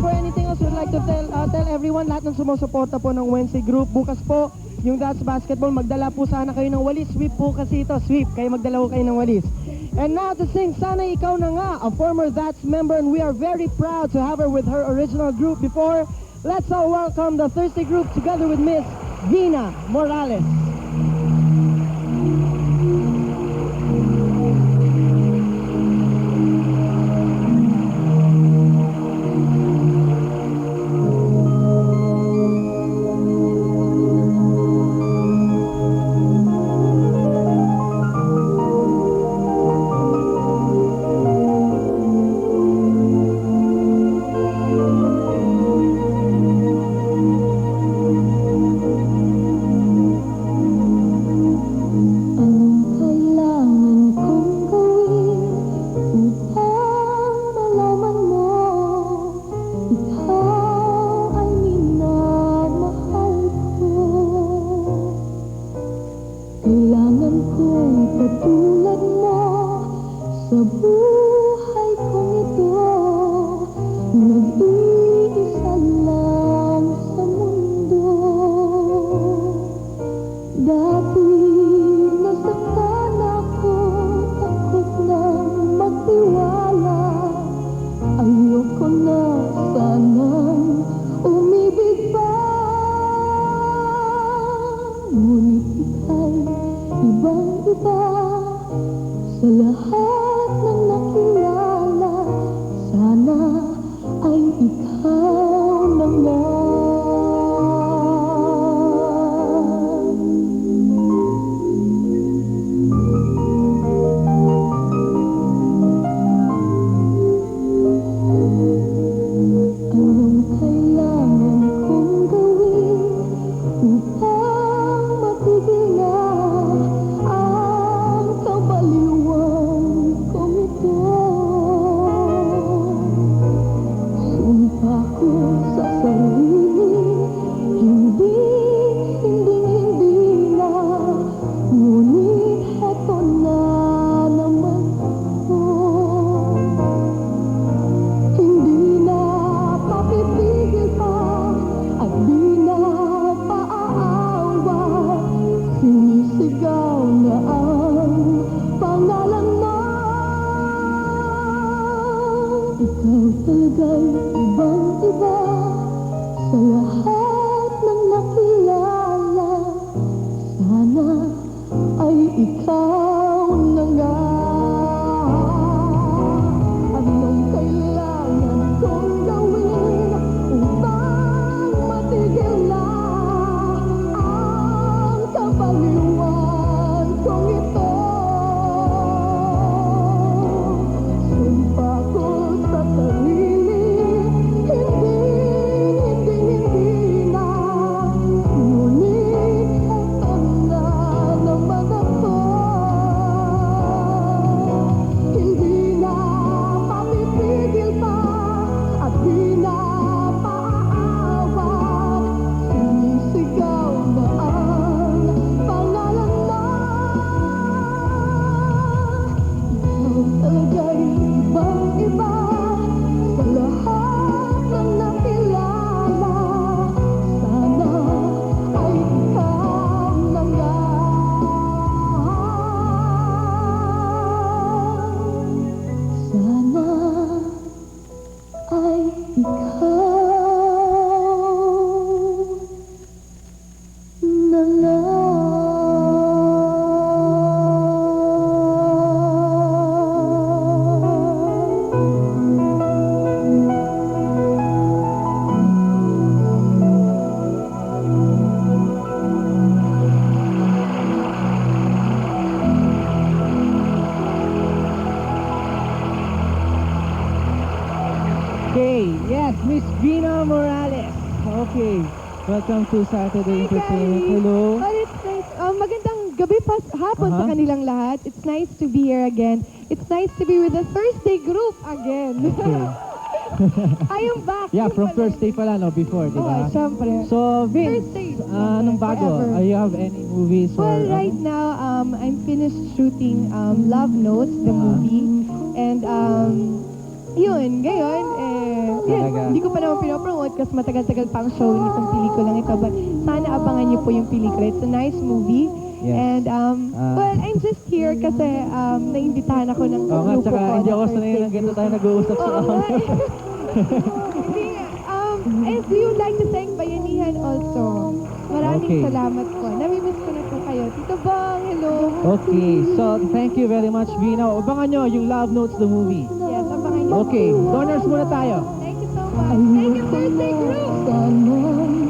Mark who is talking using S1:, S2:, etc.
S1: for anything else, we'd like to tell everyone, lahat ng sumusuporta po ng Wednesday Group. Bukas po, yung That's Basketball, magdala po sana kayo ng walis. Sweep po kasi ito, sweep. Kayo magdala po kayo ng walis. And now to sing Sana Ikaw Na Nga, a former That's member, and we are very proud to have her with her original group before. Let's all welcome the Thursday Group together with Miss Vina Morales.
S2: Kailangan kong katulad mo sa buhay kong ito. Nag-iisa lang sa mundo. Dati nasaktan ako, takot nang magtiwala. Ayoko na sanang umibig pa. Ngunit ika'y ibang-iba sa lahat ng nakilala. Sana ay ikaw na nga. Anong kailangan kong gawin upang matigil na ang kabaliwan kong ito? Sumpa ko sa sarili, hindi na. Ngunit heto na naman ako. Hindi na mapipigil pa at di na paaawat. Sinisigaw na ang pangalan mo. Ikaw talaga'y ibang-iba sa lahat ng nakilala. Sana ay ikaw na nga. Anong kailangan kong gawin upang matigil na ang kabaliwan kong ito? Sumpa ko sa sarili, hindi na. Ngunit heto na naman ako. Hindi na mapipigil pa at di na paaawat. Sinisigaw na ang pangalan mo. Ikaw talaga'y ibang-iba sa lahat ng nakilala. Sana ay ikaw na nga. Sana ay ikaw na nga.
S1: Okay, yes, Miss Vina Morales. Okay, welcome to Saturday Entertainment. Hello.
S3: Oh, it's nice. Magandang gabi pa hapon sa kanilang lahat. It's nice to be here again. It's nice to be with the Thursday Group again.
S1: Okay.
S3: I am back.
S1: Yeah,
S3: Yun
S1: from
S3: pala.
S1: Thursday pala, no? Before, di ba?
S3: Oh, syempre.
S1: So, Vince,
S3: Thursday,
S1: anong bago?
S3: forever.
S1: You have any movies or...
S3: Well, right now, I'm finished shooting Love Notes, the movie. And, yun, ngayon, Yes,
S4: Talaga.
S3: hindi ko pa naman pinopromote kasi matagal-tagal pa ang show nitong pelikulang ito. But sana abangan niyo po yung pelikula. It's a nice movie.
S4: Yes.
S3: And, well, I'm just here kasi naimbitahan ako ng
S4: Oo nga,
S3: grupo
S4: tsaka
S3: ko.
S4: hindi ako
S3: na
S4: sanay
S3: birthday
S4: ng ganito
S3: group.
S4: tayo nag-uusap sa
S3: Oo nga
S4: amin.
S3: eh. Hindi nga. Do you like to thank Bayanihan also? Maraming
S4: Okay.
S3: salamat po. Namimiss ko na po kayo. Tito Bong, hello.
S4: Okay, so thank you very much, Vina. Abangan nyo yung Love Notes the movie.
S3: Yes, abangan niyo.
S4: Okay, donors muna tayo.
S3: Thank you so much. Thank you, birthday group.
S2: Sana